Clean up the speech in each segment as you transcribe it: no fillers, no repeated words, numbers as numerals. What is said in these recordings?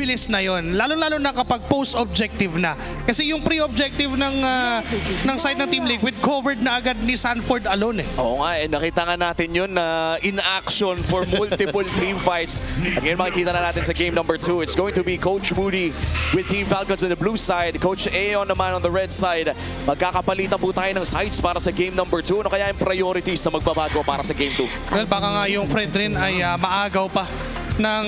mabilis na yon. Lalo-lalo na kapag post-objective na. Kasi yung pre-objective ng side ng Team Liquid, covered na agad ni Sanford alone eh. Oo nga, nakita nga natin yun na in action for multiple team fights. At ngayon makikita na natin sa game number 2. It's going to be Coach Moody with Team Falcons on the blue side. Coach Aeon naman on the red side. Magkakapalitan po tayo ng sides para sa game number 2. Ano kaya yung priorities na magbabago para sa game 2? Well, baka nga yung Fredrin ay maagaw pa ng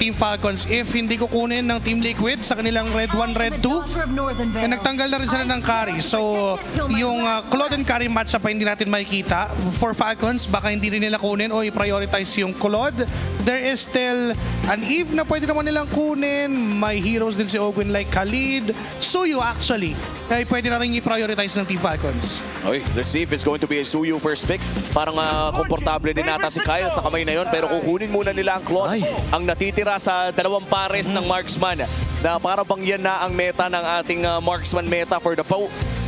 Team Falcons if hindi kukunin ng Team Liquid sa kanilang Red 1, Red 2. Nagtanggal na rin sila ng carry. So, yung Claude and carry matchup pa hindi natin makikita. For Falcons, baka hindi rin nila kunin o i-prioritize yung Claude. There is still an Eve na pwede naman nilang kunin. May heroes din si Ogwin like Khalid. Suyu actually, ay pwede na rin i-prioritize ng Team Falcons. Okay, let's see if it's going to be a Suyu first pick. Parang komportable din nata si Kyle sa kamay na yon, pero kukunin muna nila ang Claude. Ang natitira sa dalawang pares ng marksman na para bang yan na ang meta ng ating marksman meta for the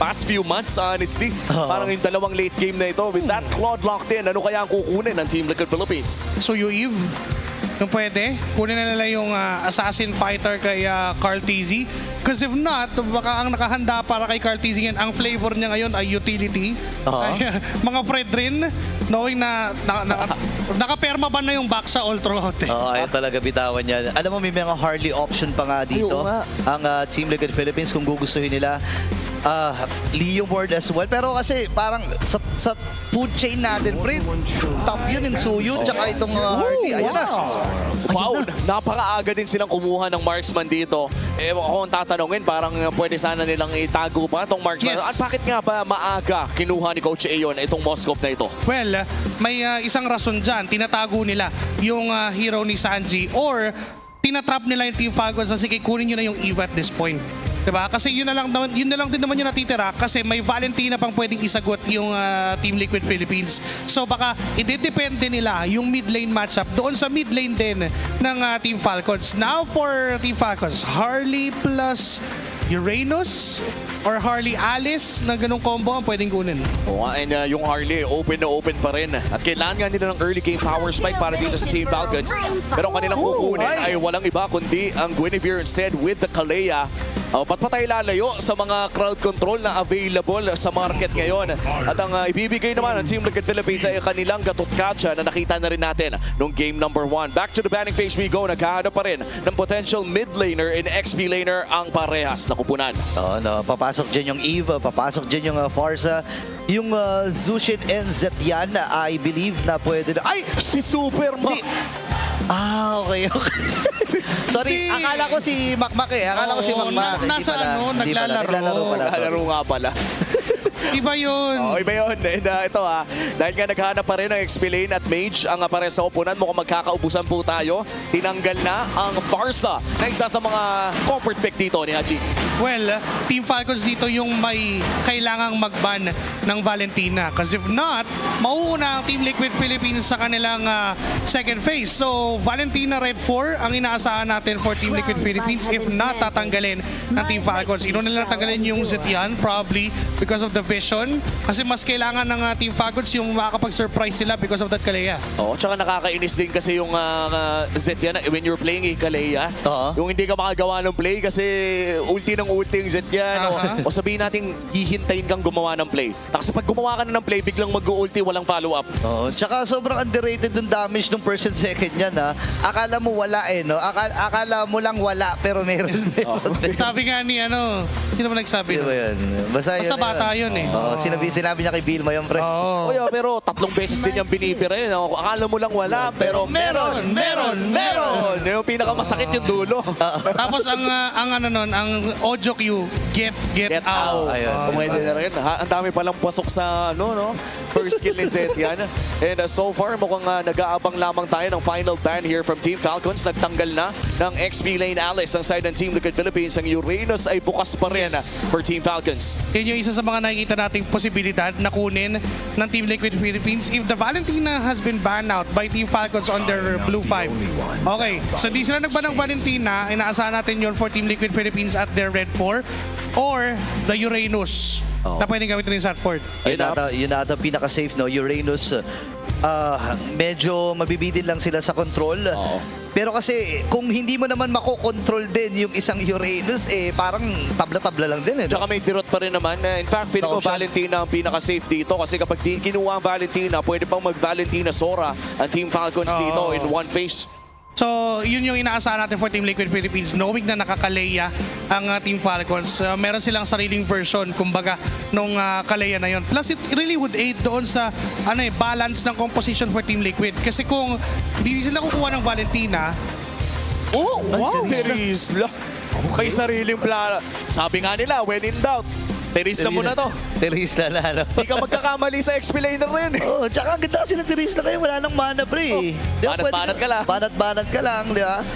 past few months, honestly. Parang yung dalawang late game na ito, with that Claude locked in, ano kaya ang kukunin ng Team Liquid Philippines? Suyu Eve, kung pwede, kunin na nila yung assassin fighter kay Carl TZ. Because if not, baka ang nakahanda para kay Carl TZ yan, ang flavor niya ngayon ay utility. Ay, mga Fredrin, knowing na nakaperma ba na yung back sa all throughout eh. Oo, ayun talaga bitawan niya. Alam mo, may mga Harley option pa nga dito. Ang Team Liquid Philippines kung gugustuhin nila. Leo Ward as well. Pero kasi parang sa food chain natin, pre, top yun yung Suyu, tsaka itong Harley. Ayan na. Wow, napakaaga din silang kumuha ng marksman dito. Ewan ko kung tatanungin, parang pwede sana nilang itago pa itong marksman. Yes. At bakit nga ba maaga kinuha ni Coach Aeon itong Moskov na ito? Well, may isang rason dyan. Tinatago nila yung hero ni Sanji or tinatrap nila yung Team Falcons na sige, kunin nyo na yung Eve at this point. Diba? Kasi yun na lang din naman yung natitira kasi may Valentina pang pwedeng isagot yung Team Liquid Philippines. So baka idedepende nila yung mid lane matchup doon sa mid lane din ng Team Falcons. Now for Team Falcons, Harley plus Uranus or Harley Alice na ganung combo ang pwedeng kunin. Oo nga, and yung Harley open na open pa rin. At kailangan nga nila ng early game power spike para dito sa Team Falcons. Pero ang kanilang kukunin ay walang iba kundi ang Guinevere instead with the Kalea. Ba't pa tayo lalayo sa mga crowd control na available sa market ngayon? At ang ibibigay naman ng Team Liquid Philippines ay kanilang Gatotkacha na nakita na rin natin nung game number 1. Back to the banning phase we go. Naghahanap pa rin ng potential mid laner and XP laner ang parehas na kupunan. No, papasok dyan yung Eve, papasok dyan yung Farsa. Yung Zushin and Zetian, I believe na pwede na. Ay! Si Superman! Okay. Sorry, akala ko si Makmak eh. Akala ko si Makmak. Nasa naglalaro. Naglalaro nga pala. Iba yun. Iba yun. And ito dahil nga naghahanap pa rin ng XP lane at Mage ang pare sa upunan, mukhang magkakaubusan po tayo. Tinanggal na ang Farsa na isa sa mga comfort pick dito ni Haji. Well, Team Falcons dito yung may kailangang mag-ban ng Valentina. Because if not, mauuna ang Team Liquid Philippines sa kanilang second phase. So, Valentina Red 4 ang inaasahan natin for Team Liquid Philippines. If not, tatanggalin ng Team Falcons. Ino nila tanggalin yung Zetian probably because of the vision. Kasi mas kailangan ng Team Falcons yung makakapag-surprise sila because of that Kalea. Oo, tsaka nakakainis din kasi yung Zetian when you're playing Kalea. Yung hindi ka makagawa ng play kasi ulti ng ulti yung Zetian. O sabihin natin, hihintayin kang gumawa ng play. Kasi pag gumawa ka na ng play, biglang mag-ulti, walang follow-up. Tsaka sobrang underrated yung damage ng first and second niya na. Akala mo wala eh, no? Akala mo lang wala, pero meron. Sabi nga ni sino ba nagsabi? Diba yun? Basta bata yun eh. Sinabi niya kay Vilma yung pre. Pero 3 beses din yung binibira yun. Akala mo lang wala, pero meron! Yung pinakamasakit yung dulo. Tapos ang audio cue, get out. Pumwede na rin. Ang dami palang pasok sa first kill ni Zetian. And so far, mukhang nag-aabang lamang tayo ng final ban here from Team Falcons. Nagtanggal na ng XP lane Alice ang side ng Team Liquid Philippines. Ang Uranus ay bukas pa rin for Team Falcons. Yun yung isa sa mga nakikita nating posibilidad na kunin ng Team Liquid Philippines if the Valentina has been banned out by Team Falcons on their Blue 5. Okay, so di sila nagban ng Valentina, inaasahan natin yun for Team Liquid Philippines at their Red 4 or the Uranus na pwedeng gamitin ni Sanford. Yun na ata pinaka-safe, no? Uranus, medyo mabibidin lang sila sa control. Pero kasi kung hindi mo naman makokontrol din yung isang Uranus, parang tabla-tabla lang din. Tsaka may dirot pa rin naman. In fact, feeling ko Option. Valentina ang pinaka-safe dito kasi kapag kinuha ang Valentina, pwede pang mag-Valentina Sora ang Team Falcons dito in one phase. So, yun yung inaasahan natin for Team Liquid Philippines. Knowing na nakakaleya ang Team Falcons, meron silang sariling version, kumbaga, nung kaleya na yun. Plus, it really would aid doon sa balance ng composition for Team Liquid. Kasi kung hindi sila kukuha ng Valentina, wow! Terisla. May sariling plano. Sabi nga nila, when in doubt, Terisla mo na to. Terisla na, ano? Hindi ka magkakamali sa explainer rin. Oh, tsaka ang ganda kasi ng Terisla kayo, wala nang mana, pre. Di ba, banat-banat ka lang. Banat-banat ka lang, di ba?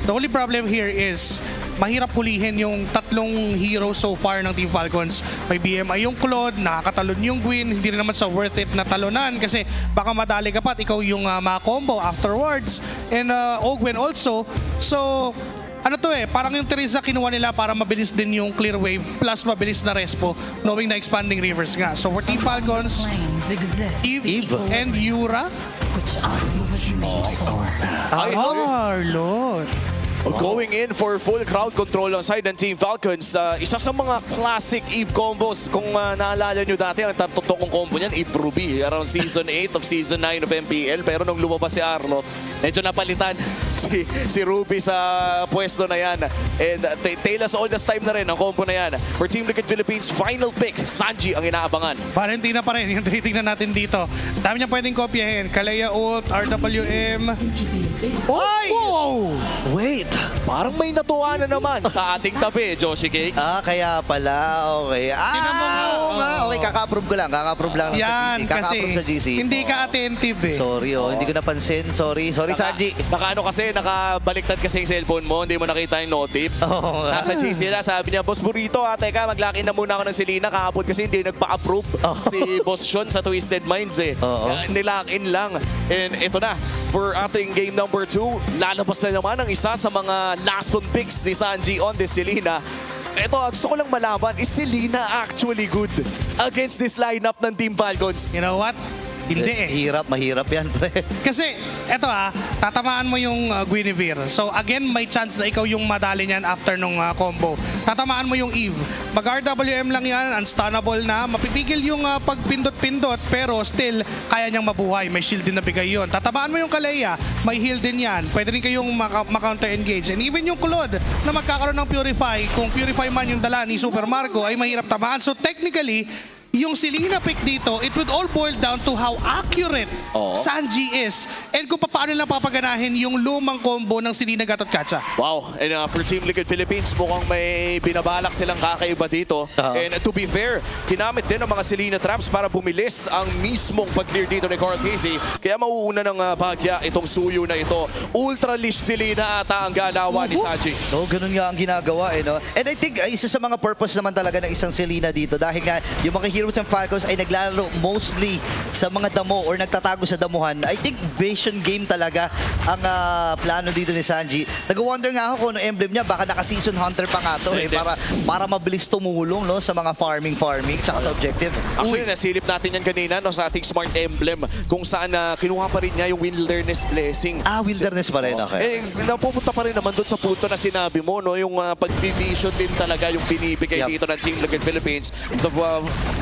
The only problem here is mahirap hulihin yung tatlong hero so far ng Team Falcons. May BMI yung Claude, nakakatalon yung Gwyn, hindi rin naman sa worth it na talunan kasi baka madali ka pa at ikaw yung ma-combo afterwards. And Ogwen also. So, parang yung Teresa kinuha nila para mabilis din yung clear wave plus mabilis na respo knowing na expanding rivers nga. So for Team Falcons, Planes exist Eve and Yura. which I was made for. Lord. Going in for full crowd control ang side ng Team Falcons. Isa sa mga classic Eve combos. Kung naalala nyo dati, ang tartutokong combo niyan, Eve Ruby, around Season 8 of Season 9 of MPL. Pero nung lumabas si Arlott, medyo napalitan si Ruby sa pwesto na yan. And tale as old as time na rin ang combo na yan. For Team Liquid Philippines, final pick, Sanji ang inaabangan. Valentina pa rin yung tinitingnan natin dito. Dami niya pwedeng kopyahin. Kalea ult, RWM. Ay! Wow! Wait. Parang may natuwa na naman sa ating tabi, Joshi Cakes. Kaya pala, okay. Tinan mo nga, Oo nga, okay, kaka-approve ko lang. Kaka-approve lang sa Yan, GC. kasi Kaka-approve sa GC. hindi ka attentive eh. Sorry, hindi ko napansin. Sorry, Sanji. Nakabaliktad kasi yung cellphone mo, hindi mo nakita yung notif. Oo nga. Nasa GC na, sabi niya, Boss Burrito, teka, mag-lock in na muna ako ng Selena kahapon kasi hindi nagpa-approve si Boss Sean sa Twisted Minds eh. Oo. Nilock in lang. And ito na, for ating game number 2, lalabas na naman ang isa sa mga last on picks ni Sanji on this Selena. Ito, gusto ko lang malaman, is Selena actually good against this lineup ng Team Falcons? You know what? Hindi eh. Mahirap yan, pre. Kasi, eto tatamaan mo yung Guinevere. So again, may chance na ikaw yung madali niyan after nung combo. Tatamaan mo yung Eve. Mag-RWM lang yan, unstunnable na. Mapipigil yung pagpindot-pindot, pero still, kaya niyang mabuhay. May shield din na bigay yun. Tatamaan mo yung Kalea, may heal din yan. Pwede rin kayong ma-counter-engage. And even yung Claude na magkakaroon ng Purify, kung Purify man yung dala ni Super Marco, ay mahirap tamaan. So technically, yung Selena pick dito, it would all boil down to how accurate Sanji is and kung paano nila papaganahin yung lumang combo ng Selena Gatot Kacha. Wow, and for Team Liquid Philippines, mukhang may binabalak silang kakaiba dito. And to be fair, ginamit din ang mga Selena traps para bumilis ang mismong pag-clear dito ni Carl Casey. Kaya mauuna ng bahagya itong suyo na ito. Ultra Lish Selena ata ang galawan ni Sanji. No, ganun nga ang ginagawa no. And I think isa sa mga purpose naman talaga ng isang Selena dito dahil nga yung mga heroes ng Falcons ay naglalaro mostly sa mga damo or nagtatago sa damuhan. I think vision game talaga ang plano dito ni Sanji. Nag-wonder nga ako kung ano emblem niya, baka naka-season hunter pa nga to para mabilis tumulong no sa mga farming tsaka sa objective. Actually, nasilip natin yan kanina no, sa ating smart emblem kung saan kinuha pa rin niya yung Wilderness Blessing. Wilderness pa rin, okay. Napupunta pa rin naman doon sa punto na sinabi mo, no, yung pag-vision din talaga yung binibigay dito ng Team Liquid Philippines.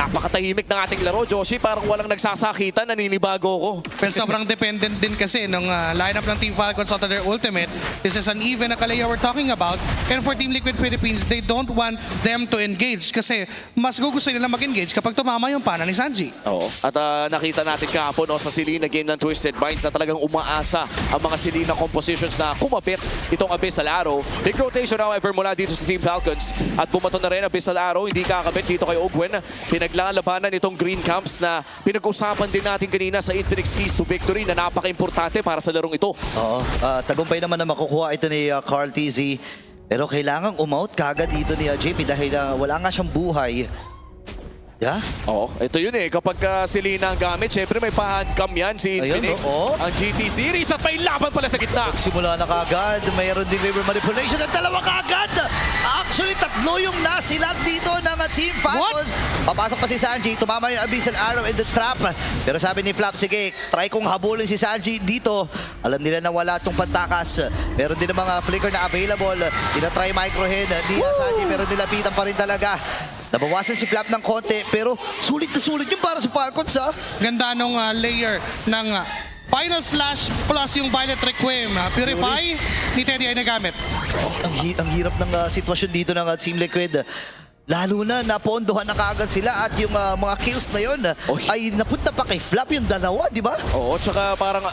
Napakatahimik ng ating laro, Joshi. Parang walang nagsasakitan, naninibago ko. Pero sobrang dependent din kasi ng lineup ng Team Falcons onto their ultimate. This is an even na Kalea we're talking about. And for Team Liquid Philippines, they don't want them to engage kasi mas gusto nila mag-engage kapag tumama yung pana ni Sanji. Oo. At nakita natin kahapon sa Selena game ng Twisted Minds na talagang umaasa ang mga Selena compositions na kumapit itong Abyssal Arrow. Big rotation however mula dito sa Team Falcons at bumato na rin Abyssal Arrow. Hindi kakabit dito kay Ogwen. Pinaglalabanan itong Green Camps na pinag-usapan din natin kanina sa Infinix Keys to Victory na napaka-importante para sa larong ito. Oo. Tagumpay naman na makukuha ito ni Carl TZ. Pero kailangang umout kagad dito ni JP dahil wala nga siyang buhay. Yeah? Oo, ito yun eh. Kapag Selena ang gamit, syempre may pa-handcam yan si Infinix. Ang GT Series at may laban pala sa gitna. Simula na kagad, mayroon din river manipulation at dalawa kagad! Actually, tatlo yung nasilat dito ng Team Falcons. Papasok pa si Sanji, tumama yung Abyssal Arrow in the trap. Pero sabi ni Flap, sige, try kong habulin si Sanji dito. Alam nila na wala itong pantakas. Meron din ng mga flicker na available. Tinatry microhead, hindi na Sanji, pero nilapitan pa rin talaga. Nabawasan si Flap ng konti, pero sulit na sulit yung para sa Falcons, ha? Ganda nung layer ng Final Slash plus yung Violet Requiem. Purify ni Teddy ay nagamit. Ang hirap ng sitwasyon dito ng Team Liquid. Lalo na napondohan na kaagad sila at yung mga kills na yon ay napunta pa kay Flap yung dalawa, di ba? Oo, tsaka parang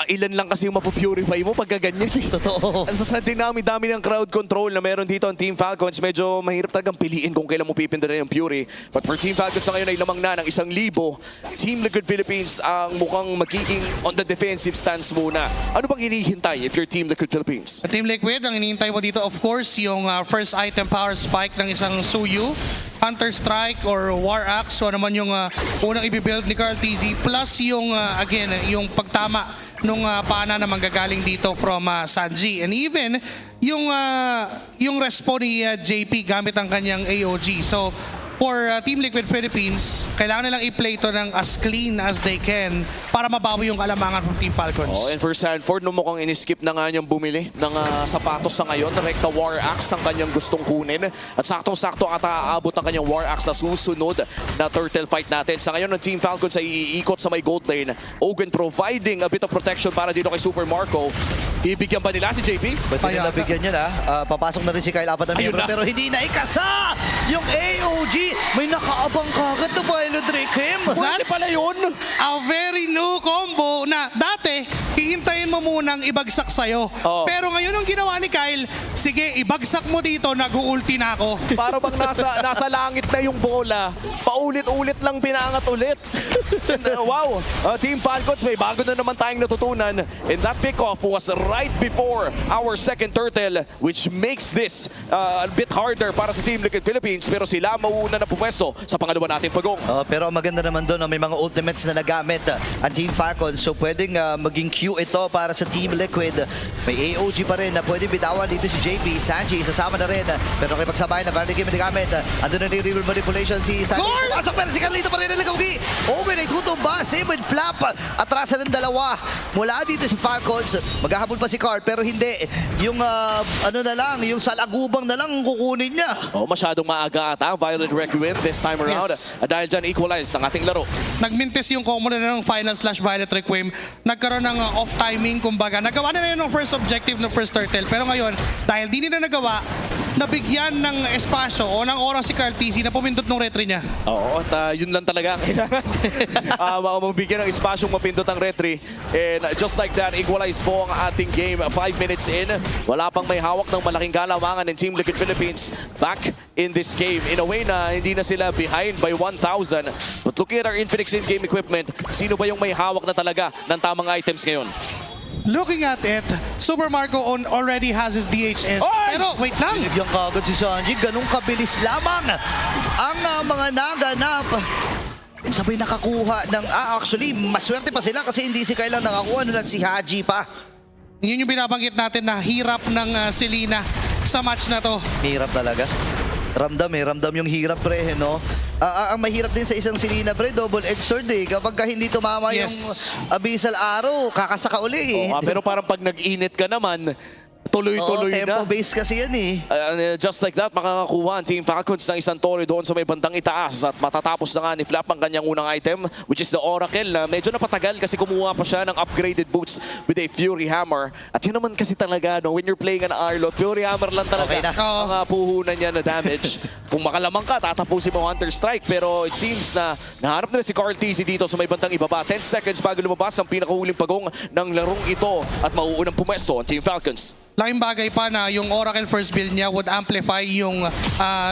ilan lang kasi yung mapupurify mo pag gaganyan. Totoo. Sa dinami-dami ng crowd control na meron dito ang Team Falcons, medyo mahirap talagang piliin kung kailan mo pipindutin yung Fury. But for Team Falcons na ngayon ay lamang na ng 1,000. Team Liquid Philippines ang mukhang magiging on the defensive stance muna. Ano bang hinihintay if you're Team Liquid Philippines? Sa Team Liquid, ang inihintay mo dito, of course, yung first item power spike ng isang Suyu, Hunter Strike or War Axe, so naman yung unang ibibuild ni Carl TZ, plus yung, again, yung pagtama nung pana na manggagaling dito from Sanji. And even yung respo ni JP gamit ang kanyang AOG. So for Team Liquid Philippines, kailangan nilang i-play ito ng as clean as they can para mabawi yung kalamangan from Team Falcons. Oh, and for Sanford, no, mukhang in-skip na nga niyang bumili ng sapatos sa ngayon. Rekta War Axe ang kanyang gustong kunin. At saktong-sakto ata aabot ang kanyang War Axe sa susunod na turtle fight natin. Sa ngayon, ng Team Falcons ay iikot sa may gold lane. Ogun providing a bit of protection para dito kay Super Marco. Ibigyan ba nila si JP? Ba't hindi nabigyan niya na? Papasok na rin si Kyle, apat na Ayun miyembro, na. pero hindi na ikasa yung AOG. May nakaabang kagad na Violet Requiem. That's pala yun? a very new combo na dati, hihintayin mo munang ibagsak sa'yo. Oo. Pero ngayon ang ginawa ni Kyle, sige, ibagsak mo dito, nag-ulti na ako. Para bang nasa langit na yung bola. Paulit-ulit lang pinangat ulit. Wow! Team Falcons, may bago na naman tayong natutunan. And that pickoff was right before our second turtle, which makes this a bit harder para sa Team Liquid Philippines. Pero sila mauuna na pumwesto sa pangalawa nating pagong. Pero ang maganda naman doon, may mga ultimates na nagamit ang Team Falcons. So pwedeng maging Q ito para sa Team Liquid. May AOG pa rin na pwede bitawan dito si JP. Sanji, sasama na rin. Pero kay pagsabay na Barney Game nagamit. Ando na yung river manipulation si Sanji. Goal! Pumasok pero si Carlito pa rin na nagawgi. Owen ay tutumba. Same with Flap. Atrasan ng dalawa. Mula dito si Falcons. Maghahabol pa si Carl pero hindi. Yung ano na lang, yung salagubang na lang ang kukunin niya. Oh, masyadong maaga ata ang Violet Requiem this time around. Yes. Dahil dyan equalized ang ating laro. Nagmintis yung common na ng Final Slash Violet Requiem. Nagkaroon ng off timing, kumbaga. Nagawa na yun ng first objective ng first turtle. Pero ngayon, dahil di nila nagawa, nabigyan ng espasyo o ng oras si Carl TZ na pumindot ng retry niya. Oo, at yun lang talaga ang kailangan. Mabigyan ng espasyong mapindot ang retry. And just like that, equalize po ang ating game. 5 minutes in, wala pang may hawak ng malaking kalamangan ng Team Liquid Philippines back in this game. In a way na hindi na sila behind by 1,000. But looking at our Infinix in-game equipment, sino ba yung may hawak na talaga ng tamang items ngayon? Looking at it, Super Marco already has his DHS. Oy! Pero wait lang. Binibigyan kagad si Sanji. Ganong kabilis lamang ang mga naganap. Sabay nakakuha ng... actually, maswerte pa sila kasi hindi si Kyle ang nakakuha nun at si Haji pa. Yun yung binabanggit natin na hirap ng Selena sa match na to. Hirap talaga. Ramdam yung hirap, pre, no? Ang mahirap din sa isang Selena, pre, double-edged sword, eh. Kapag hindi tumama Yes. yung Abyssal Arrow, kakasaka uli, eh. Pero parang pag nag-init ka naman, tuloy-tuloy na. tempo-based kasi yan, eh. Just like that, makakakuha ang Team Falcons ng isang Torre doon sa may bandang itaas at matatapos na nga ni Flap ang kanyang unang item, which is the Oracle, na medyo napatagal kasi kumuha pa siya ng upgraded boots with a Fury Hammer. At yun naman kasi talaga, no, when you're playing an Arlo, Fury Hammer lang talaga Okay na. ang puhunan niya na damage. Kung makalamang ka, tatapusin mo Hunter Strike, pero it seems na naharap na si Carl TZ dito sa may bandang ibaba. 10 seconds bago lumabas ang pinakahuling pagong ng larong ito at mauunang pumesto ang Team Falcons. Laking bagay pa na yung Oracle first build niya would amplify yung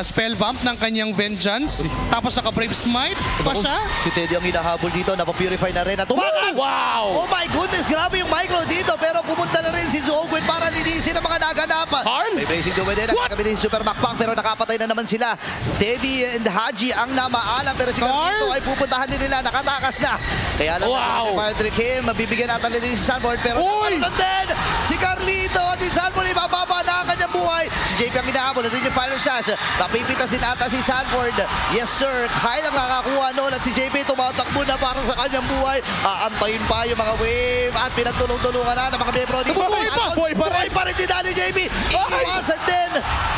spell bump ng kanyang Vengeance. Tapos naka-Brave Smite pa siya. Si Teddy ang hinahabol dito, napapurify na rin at tumakas! Wow! Oh my goodness, grabe yung micro dito, pero pumunta na rin si Zogwin para linisin ang mga naganap. Carl? May blazing duwe din, nakakabili si Super Macpac, pero nakapatay na naman sila. Teddy and Haji ang namaalam, pero si Carlito ay pupuntahan din nila, nakatakas na. Kaya lang Wow! si Patrick Kim, mabibigyan natin din si Sanford, pero Uy! naman din si Carlito! Carlito at si Sanford ay bababa na ang kanyang buhay. Si JP ang inahabol. Ito yung final shots. Napipitas din ata si Sanford. Yes sir, Kyle ang nakakakuha noon at si JP tumatakbo na para sa kanyang buhay. Aantayin pa yung mga wave at pinagtulong-tulungan na ng mga miyembro dito. Buhay pa rin. Si Danny JP. Iiwasan din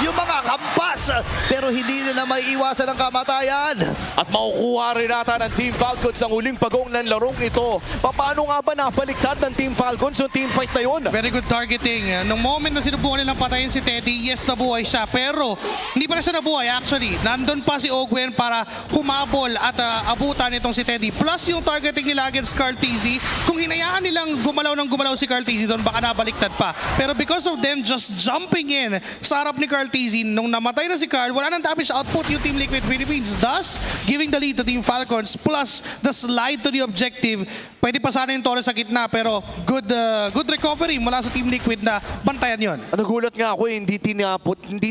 yung mga kampas. Pero hindi nila may iwasan ang kamatayan. At makukuha rin nata ng Team Falcons ang huling pagong ng larong ito. Paano nga ba napaliktad ng Team Falcons yung team fight na yun? Very good targeting. Nung moment na sinubukan nilang patayin si Teddy, yes, nabuhay siya. Pero hindi pa na siya nabuhay actually. Nandun pa si Ogwen para humabol at abutan itong si Teddy. Plus yung targeting nila against Carl TZ. Kung hinayaan nilang gumalaw ng gumalaw si Carl TZ doon, baka nabaliktad pa. Pero because of them just jumping in sa harap ni Carl TZ, nung namatay na si Carl, wala nang damage output yung Team Liquid Philippines. Thus, giving the lead to Team Falcons plus the slide to the objective. Pwede pa sana yung Torres sa gitna pero good recovery mula sa Team Liquid na bantayan yon. Nagulat nga ako hindi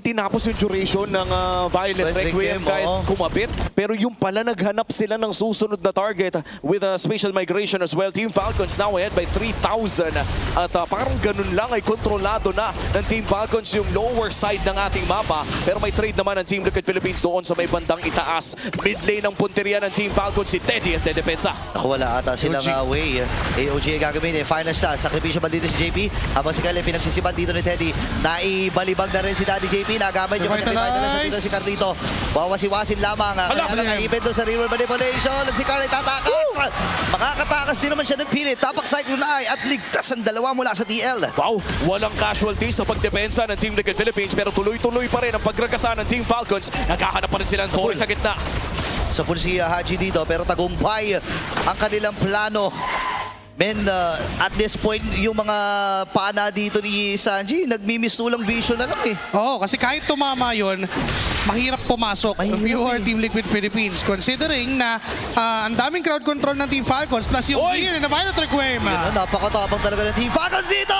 tinapos yung duration ng Violent Requiem kahit kumapit. Pero yung pala naghanap sila ng susunod na target with a spatial migration as well. Team Falcons now ahead by 3,000 at parang ganun lang ay kontrolado na ng Team Falcons yung lower side ng ating mapa. Pero may trade naman ng Team Liquid Philippines doon sa may bandang itaas. Mid lane ng punteriya ng Team Falcons si Teddy at depensa. Ako wala ata silang way. AOG ay gagamitin. Final shot. Sakripisyo ba dito si JP? Habang si Kyle pinagsisipan dito ni Teddy. Naibalibag na rin si Daddy JP. Nagamit yung kanyang revitalize dito si Carlito. Wawasiwasin lamang. Kaya nakaipin doon sa river manipulation. At si Carl ay tatakas. Makakatakas din naman siya ng pilit. Tapak side yung naay at ligtas ang dalawa mula sa TL. Wow, walang casualties sa pagdepensa ng Team Liquid Philippines pero tuloy-tuloy pa rin ang pagragasa ng Team Falcons. Naghahanap pa rin sila ng Torres sa gitna. Sa si Haji dito pero tagumpay ang kanilang plano. Men, at this point, yung mga pana dito ni Sanji, nagmimisulang vision na lang eh. Oo, kasi kahit tumama yon, mahirap pumasok if you are Team Liquid Philippines. Considering na ang daming crowd control ng Team Falcons plus yung heal na Violet Requiem. Napakatapang talaga ng Team Falcons dito!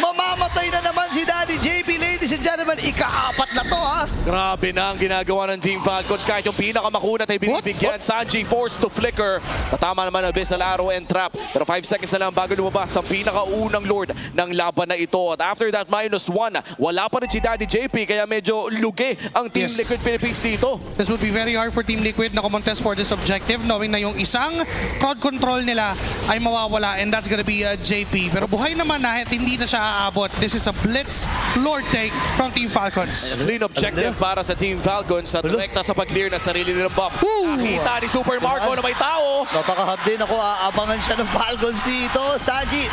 Mamamatay na naman si Daddy JP, ladies and gentlemen. Ika-apat na to, ha? Grabe na ang ginagawa ng Team Falcons. Kahit yung pinakamakunat ay binibigyan. Sanji forced to flicker. Patama naman ang Abyssal Arrow and Trap. Pero 5 seconds na lang bago lumabas ang pinakaunang Lord ng laban na ito. At after that, -1. Wala pa rin si Daddy JP kaya medyo lugi ang Team Liquid Philippines dito. This would be very hard for Team Liquid na kumontest for this objective knowing na yung isang crowd control nila ay mawawala and that's gonna be JP. Pero buhay naman na hindi na siya aabot. This is a blitz Lord take from Team Falcons. Clean objective para sa Team Falcons at direkta sa pag-clear na sarili nilang buff. Nakita ni Super Marco na may tao. Napakahab din ako. Aabangan siya ng Falcons dito. Sanji,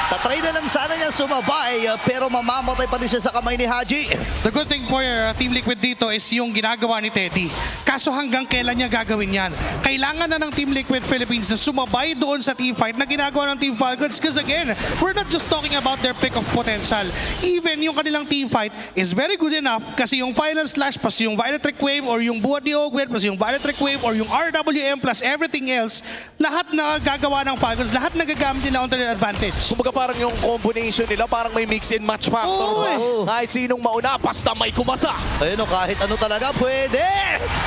tatry na lang sana niya sumabay pero mamamatay pa rin siya sa kamay ni Haji. The good thing for Team Liquid dito is yung ginagawa ni Teddy. Kaso hanggang kailan niya gagawin yan? Kailangan na ng Team Liquid Philippines na sumabay doon sa team fight na ginagawa ng Team Falcons because again, we're not just talking about their peak of potential. Even yung kanilang team fight is very good enough kasi yung final slash plus yung Violet Requiem or yung buhat ni Ogwen plus yung Violet Requiem or yung RWM plus everything else, lahat na gagawa ng Falcons, lahat nagagamit nila on their advantage. Kumbaga parang yung combination nila parang may mix and match factor. Kahit sinong mauna, basta may kumasa. Ayun o, kahit ano talaga pwede.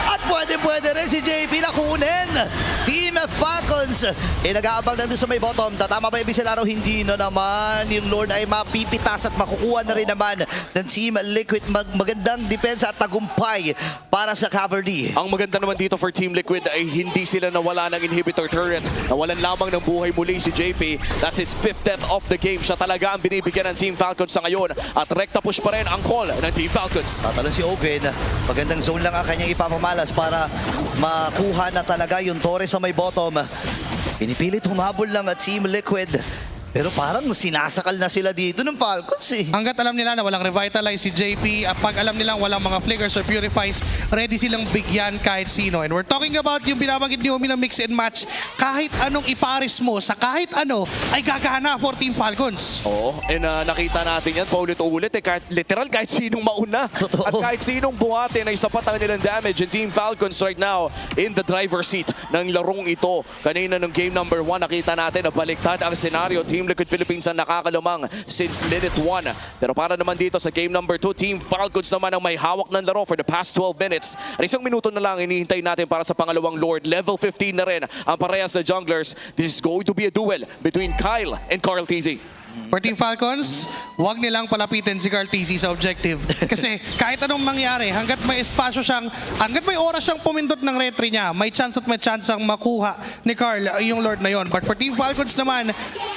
At pwede rin si JP na kunin. Team Falcons. Nag-aabang na doon sa may bottom. Tatama ba yung Biselaro? Hindi na naman. Yung Lord ay mapipitas at makukuha na rin naman ng Team Liquid. Magandang depensa at tagumpay para sa Cavalry. Ang maganda naman dito for Team Liquid ay hindi sila nawala ng inhibitor turret. Nawalan lamang ng buhay muli si JP. That's his 5th death of the game. Siya talaga ang binibigyan ng Team Falcons sa ngayon. At rekta push pa rin ang call ng Team Falcons. Tatalo si Ogwen. Magandang zone lang ang kanyang ipapamalas para makuha na talaga yung Torres sa may bottom. Pinipilit humabol lang at Team Liquid. Pero parang sinasakal na sila dito ng Falcons eh. Hanggat alam nila na walang revitalize si JP, at pag alam nilang walang mga flickers or purifies, ready silang bigyan kahit sino. And we're talking about yung binabanggit ni Omi na mix and match. Kahit anong ipares mo sa kahit ano ay gagana for Team Falcons. Oo, and nakita natin yan paulit-ulit. Kahit, literal kahit sinong mauna. Totoo. At kahit sinong buhatin ay sapat ang nilang damage. And Team Falcons right now in the driver's seat ng larong ito. Kanina ng game number 1, nakita natin na baliktad ang senaryo. Team Liquid Philippines ang nakakalumang since minute 1. Pero para naman dito sa game number 2, Team Falcons naman ang may hawak ng laro for the past 12 minutes. At isang minuto na lang hinihintay natin para sa pangalawang Lord. Level 15 na rin ang parehas sa junglers. This is going to be a duel between Kyle and Carl TZ. For Team Falcons, huwag nilang palapitin si Carl TC sa objective. Kasi kahit anong mangyari, hanggat may oras siyang pumindot ng retry niya, may chance ang makuha ni Carl yung Lord na yon. But for Team Falcons naman,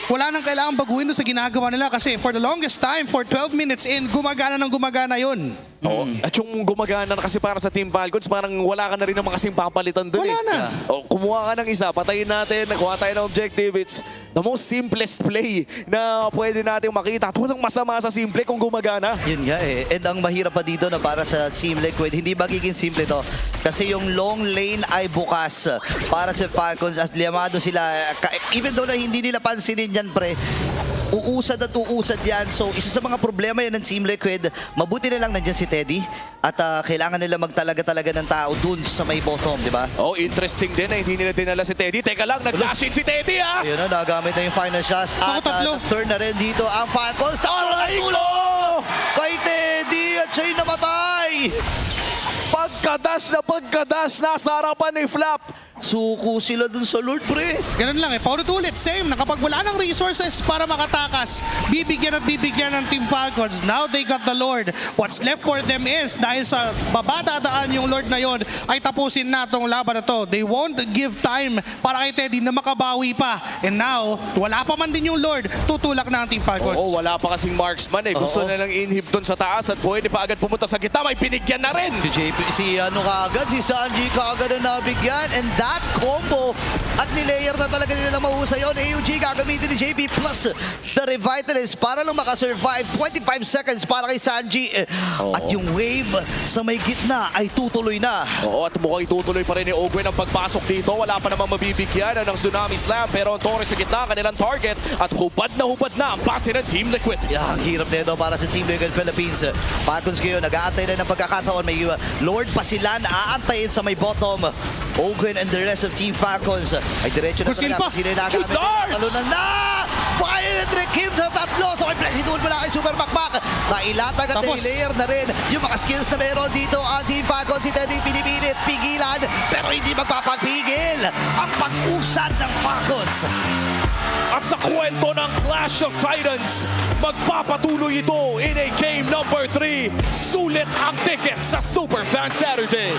wala nang kailangan baguhin doon sa ginagawa nila kasi for the longest time, for 12 minutes in, gumagana yun. Oo. At yung gumagana na kasi para sa Team Falcons, parang wala ka na rin naman kasing papalitan doon. Wala na. O, kumuha ka ng isa, patayin natin, nakuha tayo ng objective. It's the most simplest play na pwede natin makita. At walang masama sa simple kung gumagana. Yun nga eh. And ang mahirap pa dito na para sa Team Liquid, hindi magiging simple to. Kasi yung long lane ay bukas para sa Falcons at liyamado sila. Even though na hindi nila pansinin yan, pre, uusad at uusad yan. So, isa sa mga problema yan ng Team Liquid, mabuti na lang nandyan si Teddy at kailangan nila magtalaga-talaga ng tao dun sa may bottom, di ba? Oh, interesting din na hindi nila dinala si Teddy. Teka lang, nag-dash in si Teddy ha! Ayun na, nagamit na yung final shot. At tatlo. turn na rin dito ang Falcons. Aray ko! Kay Teddy at siya'y namatay. Pagkadash, nasa harapan ni Flap. Suko sila dun sa Lord, pre. Ganun lang eh. Paulit-ulit, same. Na kapag wala ng resources para makatakas, bibigyan ng Team Falcons. Now they got the Lord. What's left for them is, dahil sa baba dadaan yung Lord na yon, ay tapusin na tong laban na to. They won't give time para kay Teddy na makabawi pa. And now, wala pa man din yung Lord, tutulak na ang Team Falcons. Oo, wala pa kasing marksman eh. Gusto na lang inhib doon sa taas at pwede pa agad pumunta sa gitna. May binigyan na rin. Si JP, si Sanji kaagad na nabigyan. And that combo at nilayer na talaga nila mahusay yun. AUG gagamitin ni JP plus the Revitalist para lang makasurvive. 25 seconds para kay Sanji. At yung wave sa may gitna ay tutuloy na. Oo, at mukhang itutuloy pa rin ni Ogwen ang pagpasok dito. Wala pa namang mabibigyan ng Tsunami Slam. Pero ang Torres sa gitna, kanilang target. At hubad na ang pase ng Team Liquid. Ang hirap nito para sa Team Liquid Philippines. Falcons kayo, nag-aantay na ng pagkakataon. May Lord pa sila na aantayin sa may bottom. Ogwen and the rest of Team Falcons ay diretso na Kusin talaga. pa. Sila nagamit. Shoot darts! Talunan na! Violent Kim sa tatlo. So may flash hit mula kay Super Macmac. Nailatag at Tapos. nailayer na rin yung mga skills na meron dito ang Team Falcons. Si Teddy pinipilit, pigilan, pero hindi magpapagpigil ang pag-usad ng Falcons. At sa kwento ng Clash of Titans, magpapatuloy ito in a game number 3. Sulit ang ticket sa Super Fan Saturday.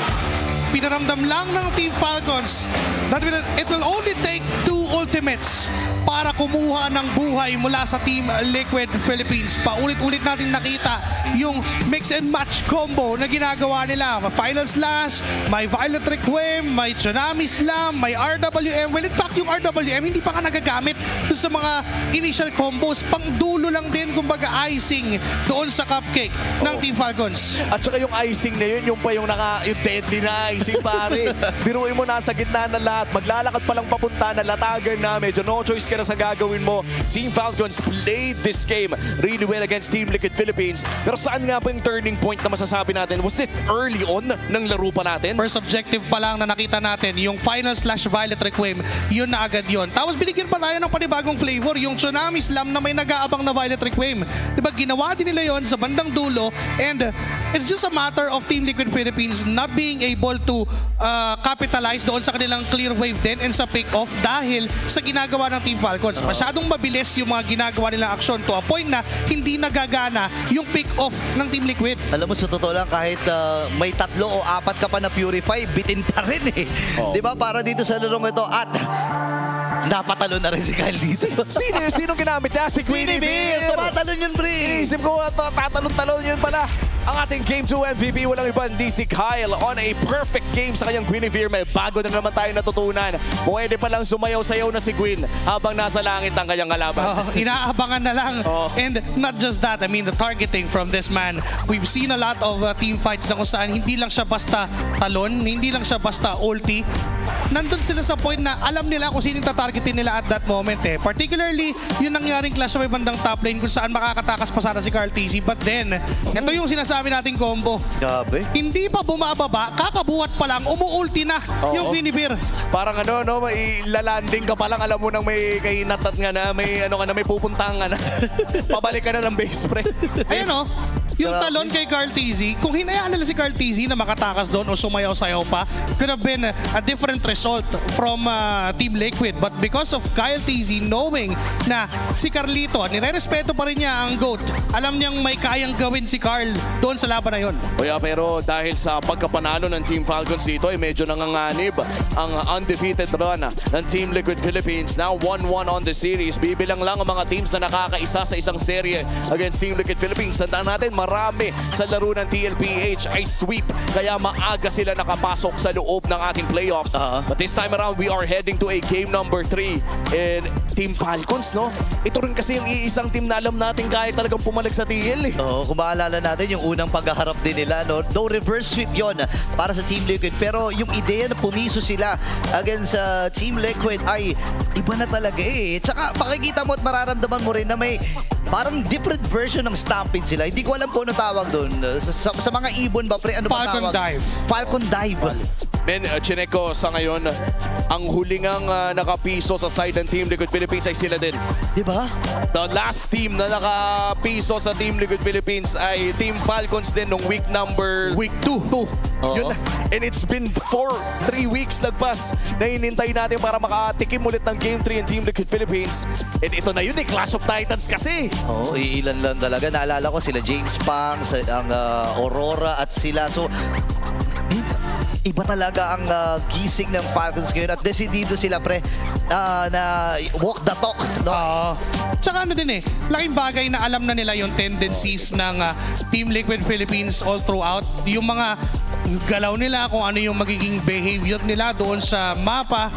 Pinaramdam lang ng Team Falcons that it will only take 2 ultimates para kumuha ng buhay mula sa Team Liquid Philippines. Paulit-ulit natin nakita yung mix and match combo na ginagawa nila. May Final Slash, may Violet Requiem, may Tsunami Slam, may RWM. Well, in fact, yung RWM hindi pa ka nagagamit dun sa mga initial combos. Pang dulo lang din, kumbaga icing doon sa cupcake ng Team Falcons. At saka yung icing na yun, yung pa yung deadly na icing pare. Biruin mo nasa gitna na lahat. Maglalakad pa lang papunta na latagan na. Medyo no choice ka na sa gagawin mo. Team Falcons played this game really well against Team Liquid Philippines. Pero saan nga ba yung turning point na masasabi natin? Was it early on ng laro pa natin? First objective pa lang na nakita natin, yung Final Slash Violet Requiem, yun na agad yun. Tapos binigyan pa tayo ng panibagong flavor, yung Tsunami Slam na may nag-aabang na Violet Requiem. Diba, ginawa din nila yun sa bandang dulo and it's just a matter of Team Liquid Philippines not being able to capitalize doon sa kanilang clear wave din and sa pick-off dahil sa ginagawa ng Team Falcons. Masyadong mabilis yung mga ginagawa nilang aksyon to a point na hindi nagagana yung pick-off ng Team Liquid. Alam mo, sa totoo lang, kahit may 3 o 4 ka pa na Purify, bitin pa rin eh. Di ba? Para dito sa larong ito. At napatalo na rin si Kyle Dizzy. Sino ginamit niya? Si Queenie Beer! Tumatalon yun, pre! Inisip ko, tatalon-talon yun pala. Ang ating Game 2 MVP, walang iba, hindi si Kyle on a perfect game sa kanyang Guinevere. May bago na naman tayo natutunan. Pwede palang sumayaw-sayaw na si Gwyn habang nasa langit ang kanyang kalaban. Inaabangan na lang. And not just that, I mean the targeting from this man. We've seen a lot of team fights na kung saan hindi lang siya basta talon, hindi lang siya basta ulti. Nandun sila sa point na alam nila kung sino yung tatargetin nila at that moment eh. Particularly, yung nangyaring clash sa may bandang top lane kung saan makakatakas pa sana si Carl TC. But then, ito yung sinasabi nating combo. Gabi. Hindi pa bumababa, kakabuhat pa lang, umuulti na yung Guinevere. Parang may lalanding ka pa lang, alam mo nang may kahinatat nga na, may may pupuntahan nga na. Pabalik ka na ng base, pre. Ayan Yung Grabe. talon kay Carl TZ, kung hinayaan nila si Carl TZ na makatakas doon o sumayaw-sayaw pa, could have been a different result from Team Liquid. But because of Kyle TZ knowing na si Carlito, nire-respeto pa rin niya ang GOAT, alam niyang may kayang gawin si Carl doon sa laban na yun. Kaya pero dahil sa pagkapanalo ng Team Falcons dito ay medyo nanganganib ang undefeated run ng Team Liquid Philippines. Now 1-1 on the series. Bibilang lang ang mga teams na nakakaisa sa isang serye against Team Liquid Philippines. Tandaan natin, marami sa laro ng TLPH ay sweep. Kaya maaga sila nakapasok sa loob ng ating playoffs. But this time around, we are heading to a game number 3 in Team Falcons, no? Ito rin kasi yung iisang team na alam natin kaya talagang pumalag sa TL, eh. Oo, kung maalala natin yung unang paghaharap din nila, no? Though reverse sweep yon para sa Team Liquid. Pero yung ideya na pumiso sila against sa Team Liquid ay iba na talaga eh. Tsaka pakikita mo at mararamdaman mo rin na may parang different version ng Stampede sila. Hindi ko alam kung ano tawag doon. Sa mga ibon ba, pre? Ano ba Falcon tawag? Dive. Falcon Dive. Men, chinek ko sa ngayon, ang hulingang nakapiso sa side ng Team Liquid Philippines ay sila din. Di ba? The last team na nakapiso sa Team Liquid Philippines ay Team Falcons din nung week number... Week 2. Yun na. And it's been 3 weeks lagpas na hinintay natin para makatikim ulit ng Game 3 in Team Liquid Philippines. And ito na yun eh, Clash of Titans kasi. Oo, iilan lang talaga. Naalala ko sila James Pang, ang Aurora at sila. So, iba talaga ang gising ng Falcons ngayon at desidido sila, pre, na walk the talk. No? Tsaka ano din eh, laking bagay na alam na nila yung tendencies ng Team Liquid Philippines all throughout. Yung mga galaw nila, kung ano yung magiging behavior nila doon sa mapa.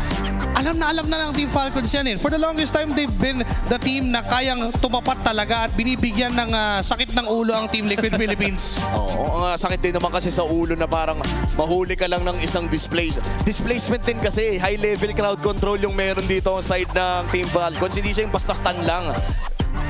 Alam na ng Team Falcons yan eh. For the longest time, they've been the team na kayang tumapat talaga at binibigyan ng sakit ng ulo ang Team Liquid Philippines. Oo, ang sakit din naman kasi sa ulo na parang mahuli ka lang ng isang displacement din kasi high level crowd control yung meron dito sa side ng Team Falcons. Hindi siya yung basta stun lang.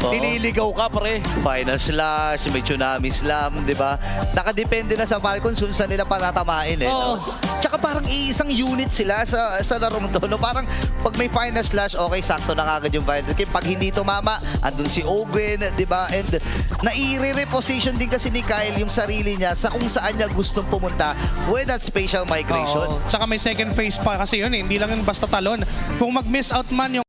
Oo. Nililigaw ka, pre. Final slash, may tsunami slam, di ba? Nakadepende na sa Falcons kung saan nila patatamain eh. Oo. No? Tsaka parang isang unit sila sa larong to. No? Parang pag may final slash, okay, sakto na kagad yung final. Kaya pag hindi tumama, andun si Owen, di ba? And nai-reposition din kasi ni Kyle yung sarili niya sa kung saan niya gustong pumunta with that spatial migration. Tsaka may second phase pa kasi yun eh. Hindi lang yung basta talon. Kung mag-miss out man yung